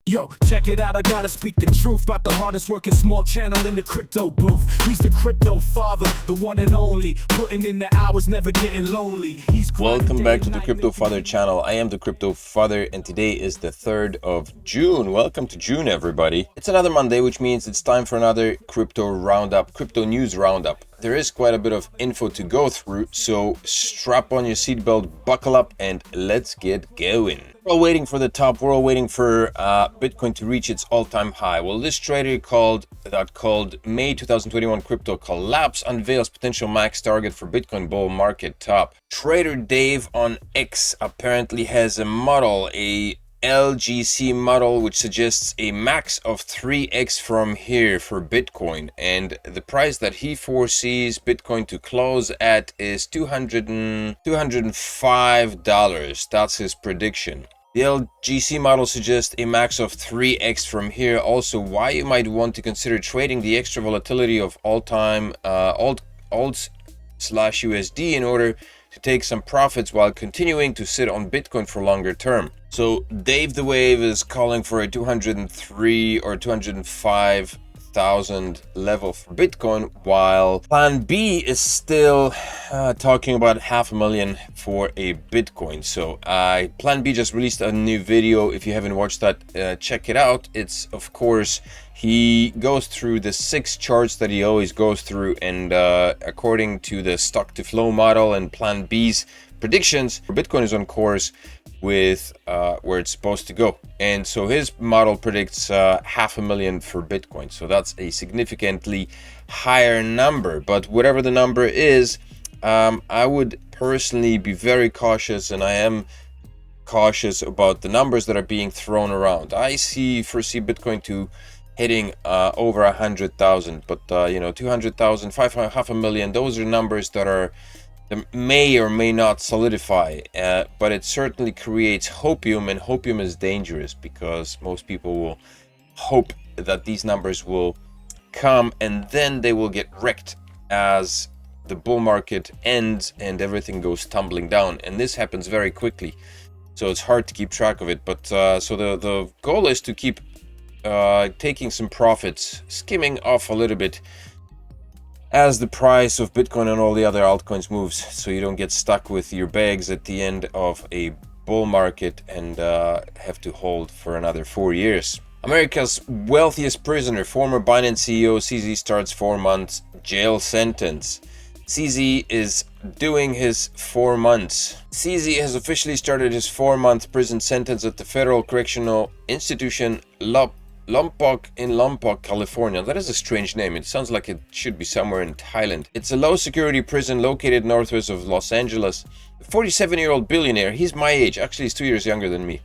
Yo, check it out, I gotta speak the truth about the hardest working small channel in the crypto booth. He's the crypto father, the one and only, putting in the hours, never getting lonely. Welcome back to the Crypto Father channel. I am the Crypto Father and today is the 3rd of June. Welcome to June, everybody. It's another Monday, which means it's time for another crypto roundup, crypto news roundup. There is quite a bit of info to go through, so strap on your seatbelt, buckle up, and let's get going. We're all waiting for the top. We're all waiting for Bitcoin to reach its all-time high. Well, this trader called May 2021 Crypto Collapse unveils potential max target for Bitcoin bull market top. Trader Dave on X apparently has a model, a LGC model, which suggests a max of 3x from here for Bitcoin, and the price that he foresees Bitcoin to close at is $205. That's his prediction. The LGC model suggests a max of 3x from here. Also, why you might want to consider trading the extra volatility of all-time alt/USD in order to take some profits while continuing to sit on Bitcoin for longer term. So Dave the Wave is calling for a 203 or 205,000 level for Bitcoin, while Plan B is still talking about 500,000 for a Bitcoin. So Plan B just released a new video. If you haven't watched that, check it out. It's, of course, he goes through the 6 charts that he always goes through, and according to the stock to flow model and Plan B's predictions, Bitcoin is on course with where it's supposed to go. And so his model predicts 500,000 for Bitcoin. So that's a significantly higher number. But whatever the number is, I would personally be very cautious, and I am cautious about the numbers that are being thrown around. I foresee Bitcoin to hitting over 100,000, but you know, 200,000, 500,000, those are numbers that may or may not solidify, but it certainly creates hopium, and hopium is dangerous because most people will hope that these numbers will come and then they will get wrecked as the bull market ends and everything goes tumbling down, and this happens very quickly, so it's hard to keep track of it. But so the goal is to keep taking some profits, skimming off a little bit as the price of Bitcoin and all the other altcoins moves, so you don't get stuck with your bags at the end of a bull market and have to hold for another 4 years. America's wealthiest prisoner, former Binance CEO CZ, starts 4 months jail sentence. CZ is doing his 4 months. CZ has officially started his 4-month prison sentence at the Federal Correctional Institution Lompoc in Lompoc, California. That is a strange name. It sounds like it should be somewhere in Thailand. It's a low-security prison located northwest of Los Angeles. The 47-year-old billionaire, he's my age, actually he's 2 years younger than me,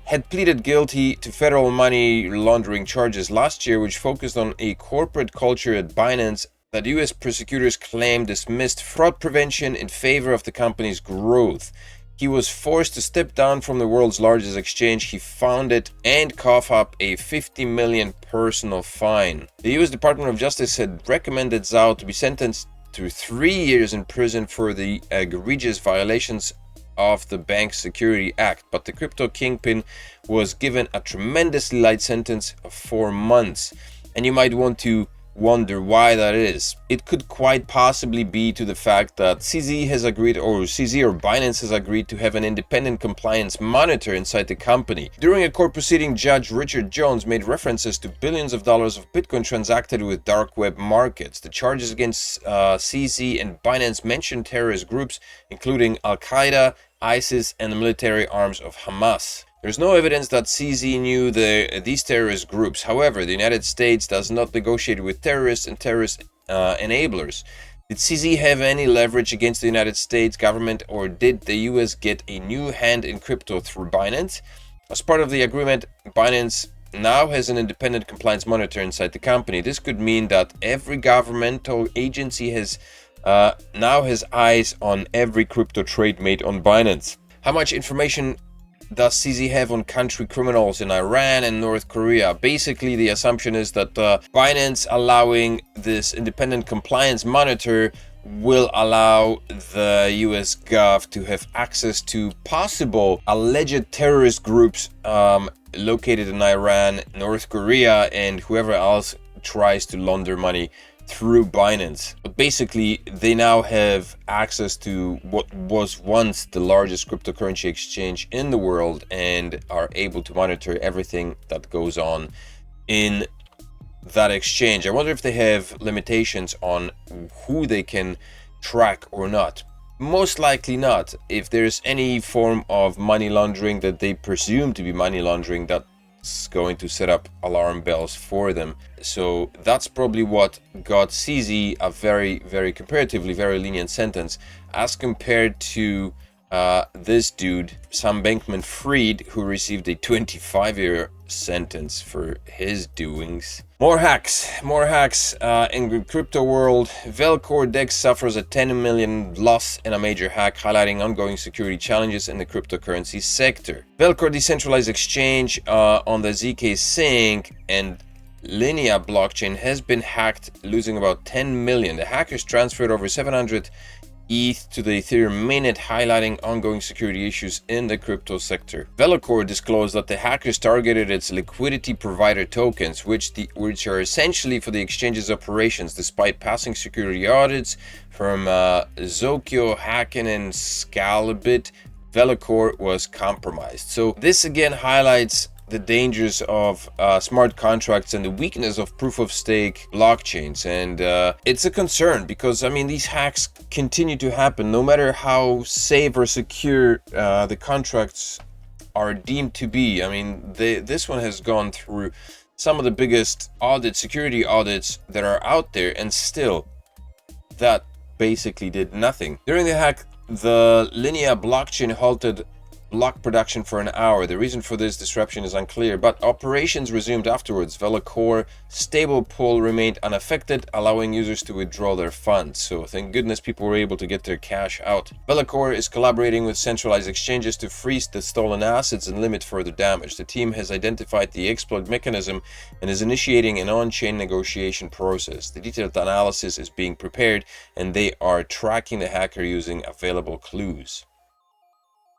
had pleaded guilty to federal money laundering charges last year, which focused on a corporate culture at Binance that US prosecutors claim dismissed fraud prevention in favor of the company's growth. He was forced to step down from the world's largest exchange he founded and cough up a $50 million personal fine. The US Department of Justice had recommended Zhao to be sentenced to 3 years in prison for the egregious violations of the Bank Security Act, but the crypto kingpin was given a tremendously light sentence of 4 months. And you might want to wonder why that is. It could quite possibly be to the fact that CZ or Binance has agreed to have an independent compliance monitor inside the company. During a court proceeding, Judge Richard Jones made references to billions of dollars of Bitcoin transacted with dark web markets. The charges against CZ and Binance mentioned terrorist groups including Al-Qaeda, ISIS, and the military arms of Hamas. There's no evidence that CZ knew these terrorist groups. However, the United States does not negotiate with terrorists and terrorist enablers. Did CZ have any leverage against the United States government, or did the US get a new hand in crypto through Binance? As part of the agreement, Binance now has an independent compliance monitor inside the company. This could mean that every governmental agency has now has eyes on every crypto trade made on Binance. How much information does CZ have on country criminals in Iran and North Korea? Basically, the assumption is that Binance allowing this independent compliance monitor will allow the US Gov to have access to possible alleged terrorist groups located in Iran, North Korea, and whoever else tries to launder money through Binance. But basically, they now have access to what was once the largest cryptocurrency exchange in the world and are able to monitor everything that goes on in that exchange. I wonder if they have limitations on who they can track or not. Most likely not. If there's any form of money laundering that they presume to be money laundering, that's going to set up alarm bells for them. So that's probably what got CZ a very comparatively very lenient sentence as compared to this dude, Sam Bankman-Fried, who received a 25-year sentence for his doings. More hacks in the crypto world. Velcore DEX suffers a 10 million loss in a major hack, highlighting ongoing security challenges in the cryptocurrency sector. Velcore decentralized exchange on the ZK Sync and Linea blockchain has been hacked, losing about 10 million. The hackers transferred over 700 ETH to the Ethereum mainnet, highlighting ongoing security issues in the crypto sector. Velcore disclosed that the hackers targeted its liquidity provider tokens, which are essentially for the exchange's operations, despite passing security audits from Zokyo, Hacken, and Scalabit. Velcore was compromised. So this again highlights the dangers of smart contracts and the weakness of proof-of-stake blockchains, and it's a concern because I mean these hacks continue to happen no matter how safe or secure the contracts are deemed to be. I mean this one has gone through some of the biggest security audits that are out there, and still that basically did nothing. During the hack, the Linea blockchain halted block production for an hour. The reason for this disruption is unclear, but operations resumed afterwards. Velcore stable pool remained unaffected, allowing users to withdraw their funds. So thank goodness people were able to get their cash out. Velcore is collaborating with centralized exchanges to freeze the stolen assets and limit further damage. The team has identified the exploit mechanism and is initiating an on-chain negotiation process. The detailed analysis is being prepared, and they are tracking the hacker using available clues.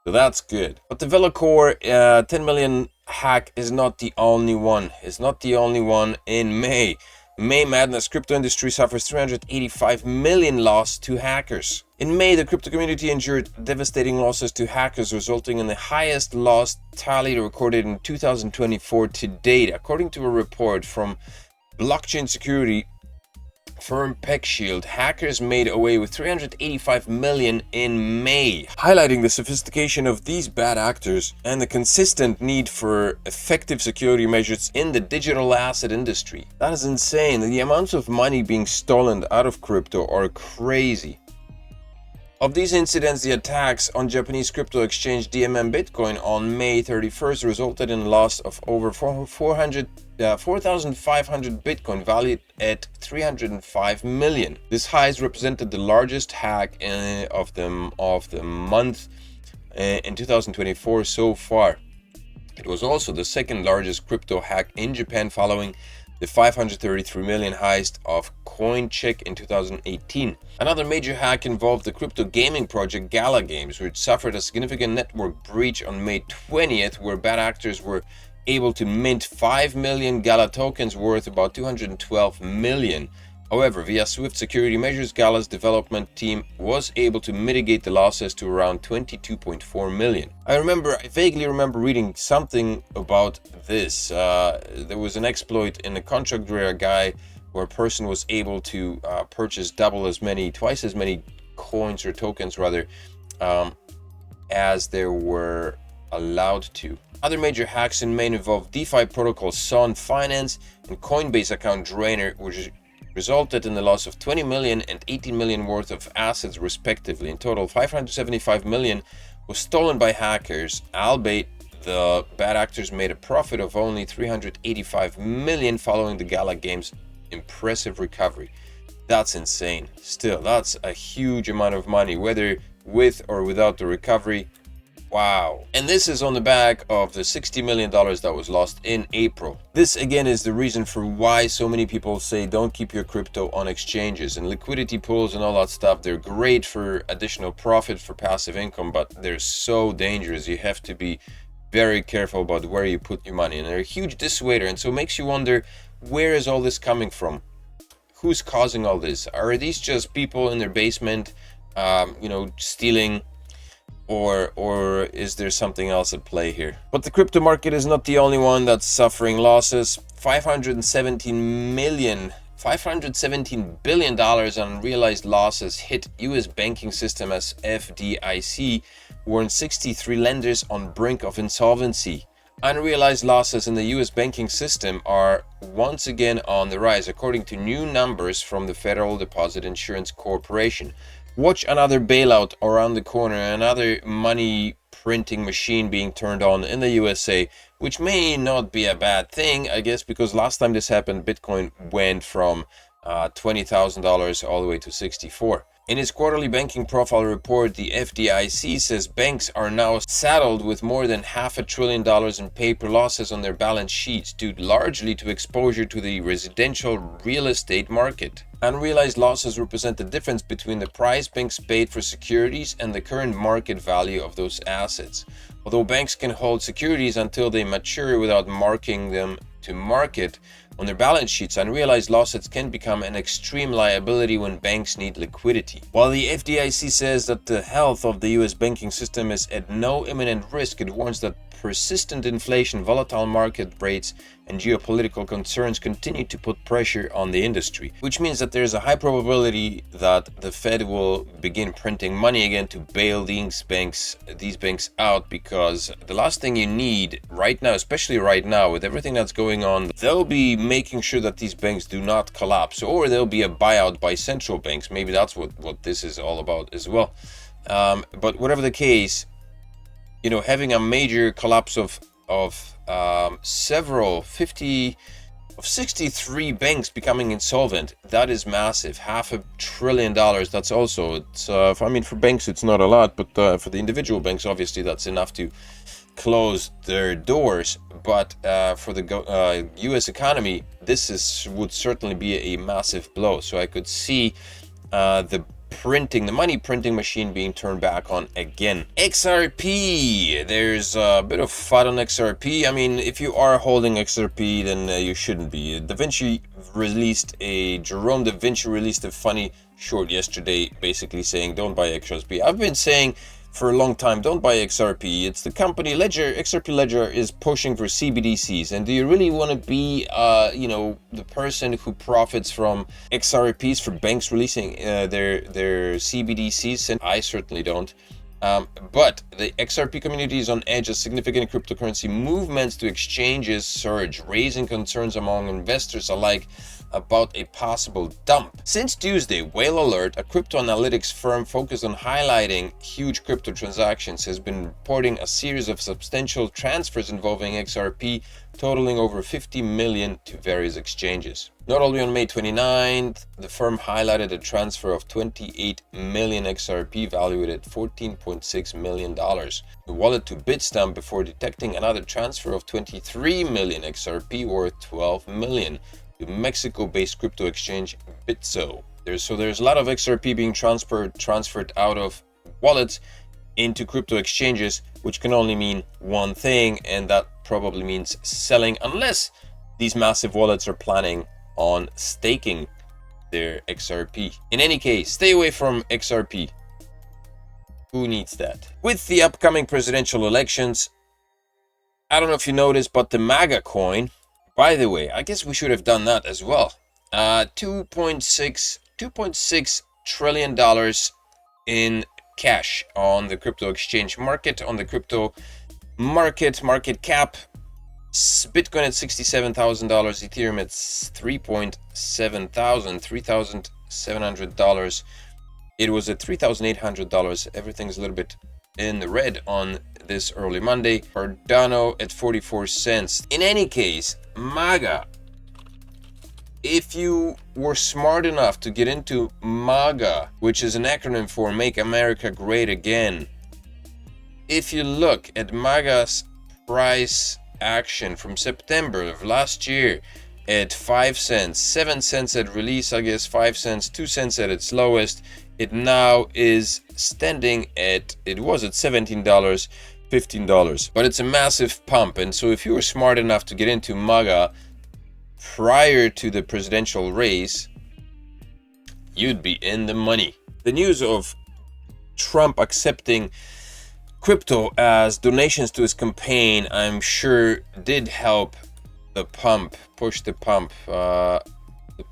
So that's good. But the Velcore 10 million hack is not the only one. It's not the only one. In May madness, crypto industry suffers 385 million loss to hackers. In May, the crypto community endured devastating losses to hackers, resulting in the highest loss tally recorded in 2024 to date. According to a report from blockchain security firm PeckShield, hackers made away with 385 million in May, highlighting the sophistication of these bad actors and the consistent need for effective security measures in the digital asset industry. That is insane. The amounts of money being stolen out of crypto are crazy. Of these incidents, the attacks on Japanese crypto exchange DMM Bitcoin on May 31st resulted in a loss of over 4,500 Bitcoin, valued at 305 million. This highs represented the largest hack of the month in 2024 so far. It was also the second largest crypto hack in Japan, following the 533 million heist of CoinCheck in 2018. Another major hack involved the crypto gaming project Gala Games, which suffered a significant network breach on May 20th, where bad actors were able to mint 5 million Gala tokens worth about 212 million. However, via swift security measures, Gala's development team was able to mitigate the losses to around 22.4 million. I vaguely remember reading something about this. There was an exploit in the contract where a person was able to purchase twice as many coins or tokens rather, as there were allowed to. Other major hacks in May involve DeFi protocol Son Finance and Coinbase account Drainer, which resulted in the loss of 20 million and 18 million worth of assets respectively. In total, 575 million was stolen by hackers, albeit the bad actors made a profit of only 385 million following the Gala Games' impressive recovery. That's insane. Still, that's a huge amount of money, whether with or without the recovery. Wow. And this is on the back of the $60 million that was lost in April. This again is the reason for why so many people say don't keep your crypto on exchanges. And liquidity pools and all that stuff, they're great for additional profit, for passive income, but they're so dangerous. You have to be very careful about where you put your money, and they're a huge dissuader. And so it makes you wonder, where is all this coming from? Who's causing all this? Are these just people in their basement, stealing, or is there something else at play here? But the crypto market is not the only one that's suffering losses. $517 billion unrealized losses hit US banking system as FDIC warned 63 lenders on brink of insolvency. Unrealized losses in the US banking system are once again on the rise, according to new numbers from the Federal Deposit Insurance Corporation. Watch another bailout around the corner, another money printing machine being turned on in the USA, which may not be a bad thing, I guess, because last time this happened, Bitcoin went from $20,000 all the way to 64. In its quarterly banking profile report, the FDIC says banks are now saddled with more than $500 billion in paper losses on their balance sheets, due largely to exposure to the residential real estate market. Unrealized losses represent the difference between the price banks paid for securities and the current market value of those assets. Although banks can hold securities until they mature without marking them to market on their balance sheets, unrealized losses can become an extreme liability when banks need liquidity. While the FDIC says that the health of the US banking system is at no imminent risk, it warns that persistent inflation, volatile market rates, and geopolitical concerns continue to put pressure on the industry, which means that there's a high probability that the Fed will begin printing money again to bail these banks out, because the last thing you need right now, especially right now with everything that's going on, they'll be making sure that these banks do not collapse, or there'll be a buyout by central banks. Maybe that's what this is all about as well. But whatever the case, having a major collapse of 63 banks becoming insolvent, that is massive. $500 billion. That's also, for banks it's not a lot, but for the individual banks, obviously that's enough to close their doors. But for the US economy, this would certainly be a massive blow. So I could see the money printing machine being turned back on again. XRP, there's a bit of FUD on XRP. If you are holding XRP, then you shouldn't be. Jerome Da Vinci released a funny short yesterday, basically saying don't buy XRP. I've been saying for a long time, don't buy XRP. It's the company XRP Ledger is pushing for CBDCs. And do you really want to be, the person who profits from XRPs for banks releasing their CBDCs? And I certainly don't. But the XRP community is on edge as significant cryptocurrency movements to exchanges surge, raising concerns among investors alike about a possible dump. Since Tuesday, Whale Alert, a crypto analytics firm focused on highlighting huge crypto transactions, has been reporting a series of substantial transfers involving XRP, totaling over 50 million to various exchanges. Not only on May 29th, the firm highlighted a transfer of 28 million XRP valued at $14.6 million. The wallet to Bitstamp before detecting another transfer of 23 million XRP worth 12 million. Mexico-based crypto exchange Bitso. There's a lot of XRP being transferred out of wallets into crypto exchanges, which can only mean one thing, and that probably means selling, unless these massive wallets are planning on staking their XRP. In any case, stay away from XRP. Who needs that? With the upcoming presidential elections, I don't know if you noticed, but the MAGA coin, by the way, I guess we should have done that as well. $2.6 trillion in cash on the crypto exchange market, on the crypto market cap. Bitcoin at $67,000, Ethereum at $3,700. It was at $3,800. Everything's a little bit in the red on this early Monday. Cardano at 44 cents. In any case, MAGA, if you were smart enough to get into MAGA, which is an acronym for Make America Great Again, if you look at MAGA's price action from September of last year at 5 cents, 7 cents at release, I guess 5 cents, 2 cents at its lowest, it now is standing at, it was at $17, $15. But it's a massive pump, and so if you were smart enough to get into MAGA prior to the presidential race, you'd be in the money. The news of Trump accepting crypto as donations to his campaign, I'm sure, did help the pump, push the pump. The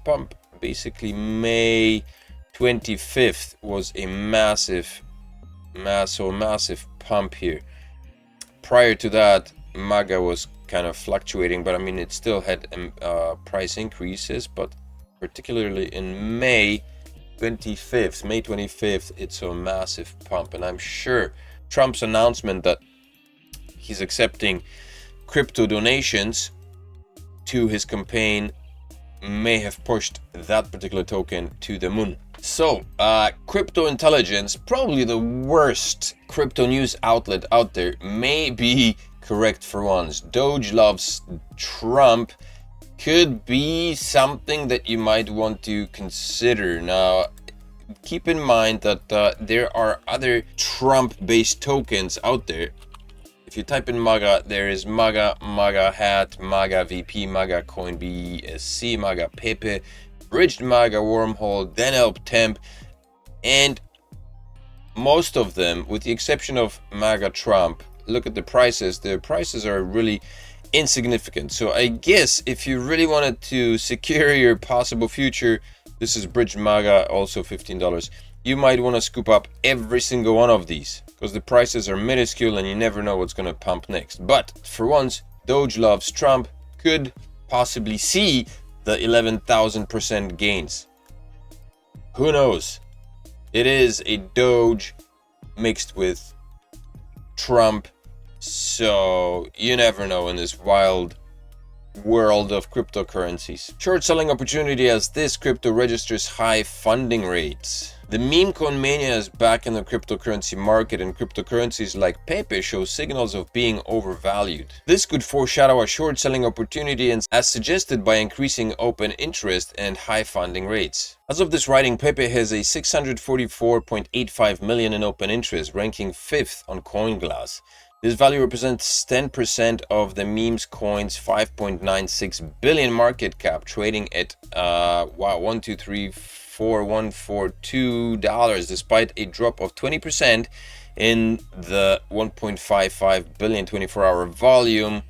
pump, basically May 25th was a massive pump here. Prior to that, MAGA was kind of fluctuating, but I mean, it still had price increases, but particularly in May 25th, it's a massive pump. And I'm sure Trump's announcement that he's accepting crypto donations to his campaign may have pushed that particular token to the moon. So, Crypto Intelligence, probably the worst crypto news outlet out there, may be correct for once. Doge loves Trump could be something that you might want to consider. Now, keep in mind that there are other Trump-based tokens out there. If you type in MAGA, there is MAGA, MAGA Hat, MAGA VP, MAGA Coin BSC, MAGA Pepe, Bridged MAGA Wormhole, Denelp Temp, and most of them, with the exception of MAGA Trump, look at the prices. The prices are really insignificant. So I guess if you really wanted to secure your possible future, this is Bridged MAGA, also $15. You might want to scoop up every single one of these because the prices are minuscule and you never know what's going to pump next. But for once, Doge loves Trump could possibly see the 11,000% gains. Who knows? It is a Doge mixed with Trump, so you never know in this wild world of cryptocurrencies. Short selling opportunity as this crypto registers high funding rates. The Meowcoin mania is back in the cryptocurrency market, and cryptocurrencies like Pepe show signals of being overvalued. This could foreshadow a short selling opportunity, and as suggested by increasing open interest and high funding rates. As of this writing, Pepe has a 644.85 million in open interest, ranking 5th on CoinGlass. This value represents 10% of the Meowcoin's 5.96 billion market cap, trading at $142 despite a drop of 20% in the 1.55 billion 24-hour volume.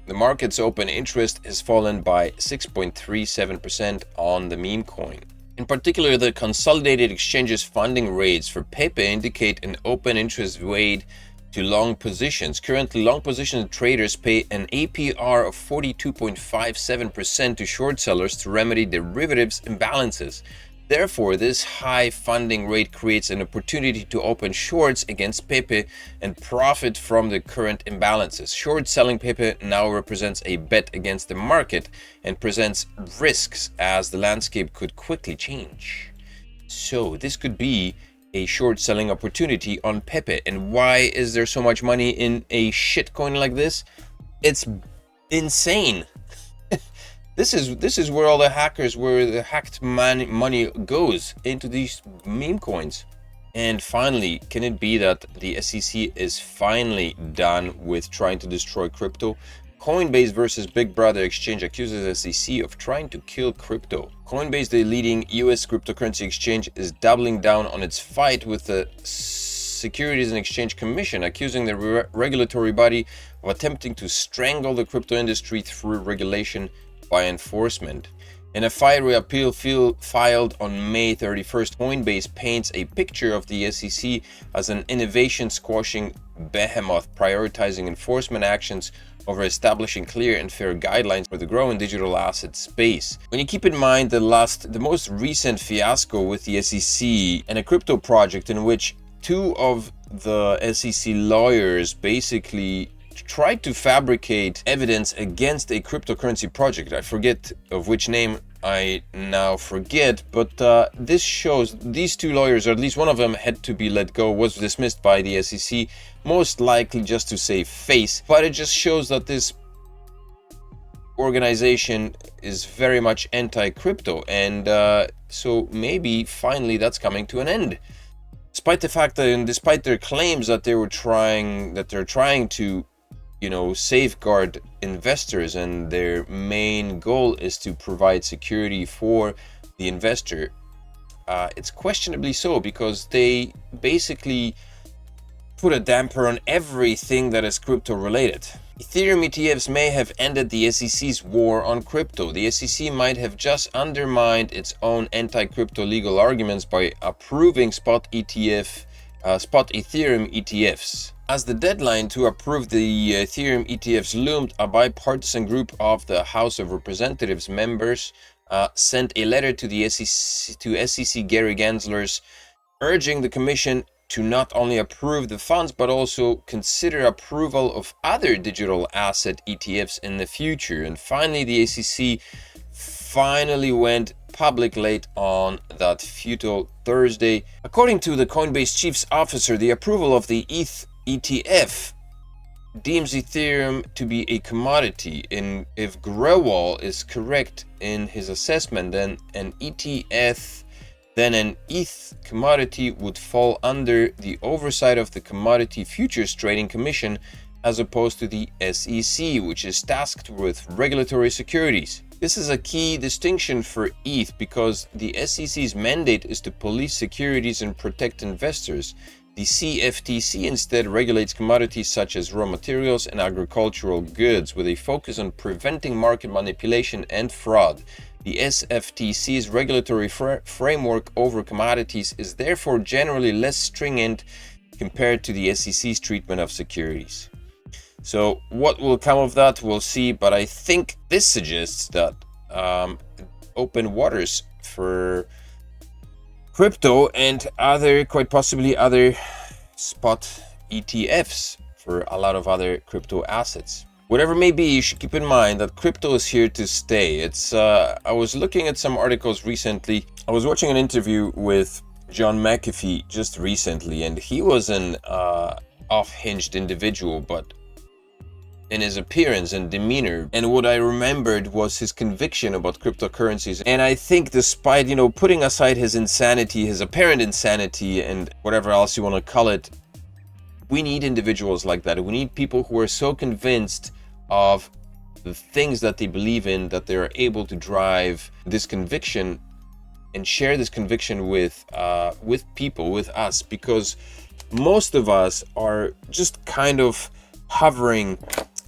The market's open interest has fallen by 6.37% on the Meowcoin. In particular, the consolidated exchange's funding rates for Pepe indicate an open interest weight to long positions. Currently, long position traders pay an APR of 42.57% to short sellers to remedy derivatives imbalances. Therefore, this high funding rate creates an opportunity to open shorts against Pepe and profit from the current imbalances. Short selling Pepe now represents a bet against the market and presents risks as the landscape could quickly change. So this could be a short selling opportunity on Pepe. And why is there so much money in a shitcoin like this? It's insane. This is where all the hackers, where the hacked money goes, into these meme coins. And finally, can it be that the SEC is finally done with trying to destroy crypto? Coinbase versus Big Brother exchange accuses SEC of trying to kill crypto. Coinbase, the leading US cryptocurrency exchange, is doubling down on its fight with the Securities and Exchange Commission, accusing the regulatory body of attempting to strangle the crypto industry through regulation by enforcement. In a fiery appeal filed on May 31st, Coinbase paints a picture of the SEC as an innovation-squashing behemoth, prioritizing enforcement actions over establishing clear and fair guidelines for the growing digital asset space. When you keep in mind the most recent fiasco with the SEC and a crypto project in which two of the SEC lawyers basically tried to fabricate evidence against a cryptocurrency project. I forget of which name I now forget, but this shows these two lawyers, or at least one of them, had to be let go, was dismissed by the SEC, most likely just to save face. But it just shows that this organization is very much anti-crypto, and so maybe finally that's coming to an end. despite the fact that, and despite their claims that they're trying to, safeguard investors, and their main goal is to provide security for the investor, it's questionably so, because they basically put a damper on everything that is crypto related. Ethereum ETFs may have ended the SEC's war on crypto. The SEC might have just undermined its own anti-crypto legal arguments by approving spot Ethereum ETFs. As the deadline to approve the Ethereum ETFs loomed, a bipartisan group of the House of Representatives members sent a letter to the SEC Gary Gensler's, urging the Commission to not only approve the funds, but also consider approval of other digital asset ETFs in the future. And finally, the SEC finally went public late on that futile Thursday. According to the Coinbase chief's officer, the approval of the ETH ETF deems Ethereum to be a commodity, and if Grewal is correct in his assessment, then an ETH commodity would fall under the oversight of the Commodity Futures Trading Commission, as opposed to the SEC, which is tasked with regulatory securities. This is a key distinction for ETH, because the SEC's mandate is to police securities and protect investors. The CFTC instead regulates commodities such as raw materials and agricultural goods, with a focus on preventing market manipulation and fraud. The SFTC's regulatory framework over commodities is therefore generally less stringent compared to the SEC's treatment of securities. So what will come of that, we'll see, but I think this suggests that open waters for crypto and quite possibly other spot ETFs for a lot of other crypto assets. Whatever may be, you should keep in mind that crypto is here to stay. I was looking at some articles recently. I was watching an interview with John McAfee just recently, and he was an off-hinged individual, but in his appearance and demeanor. And what I remembered was his conviction about cryptocurrencies. And I think, despite, putting aside his insanity, his apparent insanity, and whatever else you want to call it, we need individuals like that. We need people who are so convinced of the things that they believe in that they are able to drive this conviction and share this conviction with people, with us, because most of us are just kind of hovering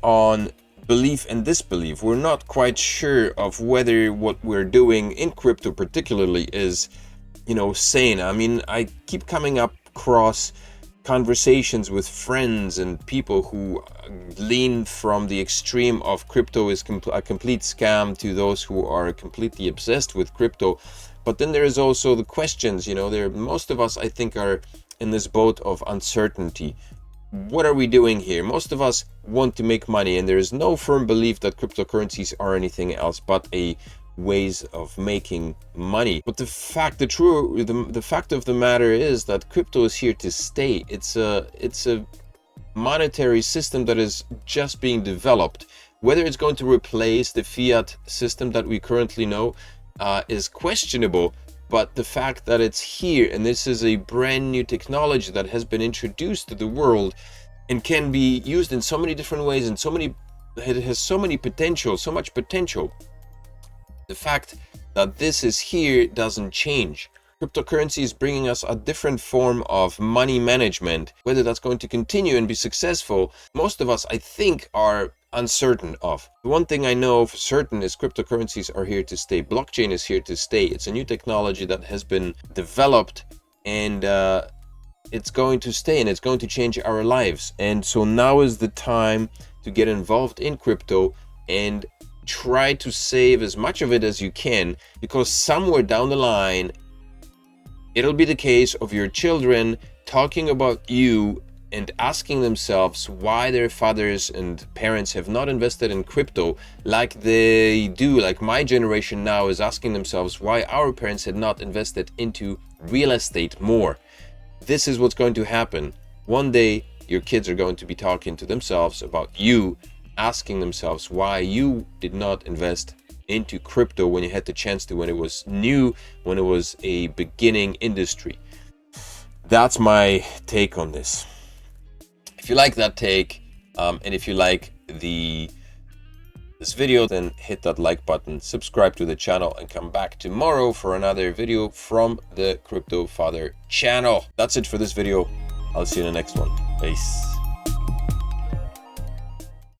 on belief and disbelief. We're not quite sure of whether what we're doing in crypto particularly is, sane. I mean, I keep coming up across conversations with friends and people who lean from the extreme of crypto is a complete scam to those who are completely obsessed with crypto. But then there is also the questions, most of us, I think, are in this boat of uncertainty. What are we doing here? Most of us want to make money, and there is no firm belief that cryptocurrencies are anything else but a ways of making money. But the fact of the matter is that crypto is here to stay. It's a monetary system that is just being developed. Whether it's going to replace the fiat system that we currently know is questionable. But the fact that it's here, and this is a brand new technology that has been introduced to the world and can be used in so many different ways, and it has so much potential. The fact that this is here doesn't change. Cryptocurrency is bringing us a different form of money management. Whether that's going to continue and be successful, most of us, I think, are uncertain of. The one thing I know for certain is cryptocurrencies are here to stay. Blockchain is here to stay. It's a new technology that has been developed, and it's going to stay, and it's going to change our lives. And so now is the time to get involved in crypto and try to save as much of it as you can, because somewhere down the line it'll be the case of your children talking about you and asking themselves why their fathers and parents have not invested in crypto like they do, like my generation now is asking themselves why our parents had not invested into real estate more. This is what's going to happen. One day your kids are going to be talking to themselves about you, asking themselves why you did not invest into crypto when you had the chance to, when it was new, when it was a beginning industry. that's my take on this. If you like that take, and if you like this video, then hit that like button, subscribe to the channel, and come back tomorrow for another video from the Crypto Father channel. That's it for this video. I'll see you in the next one. Peace.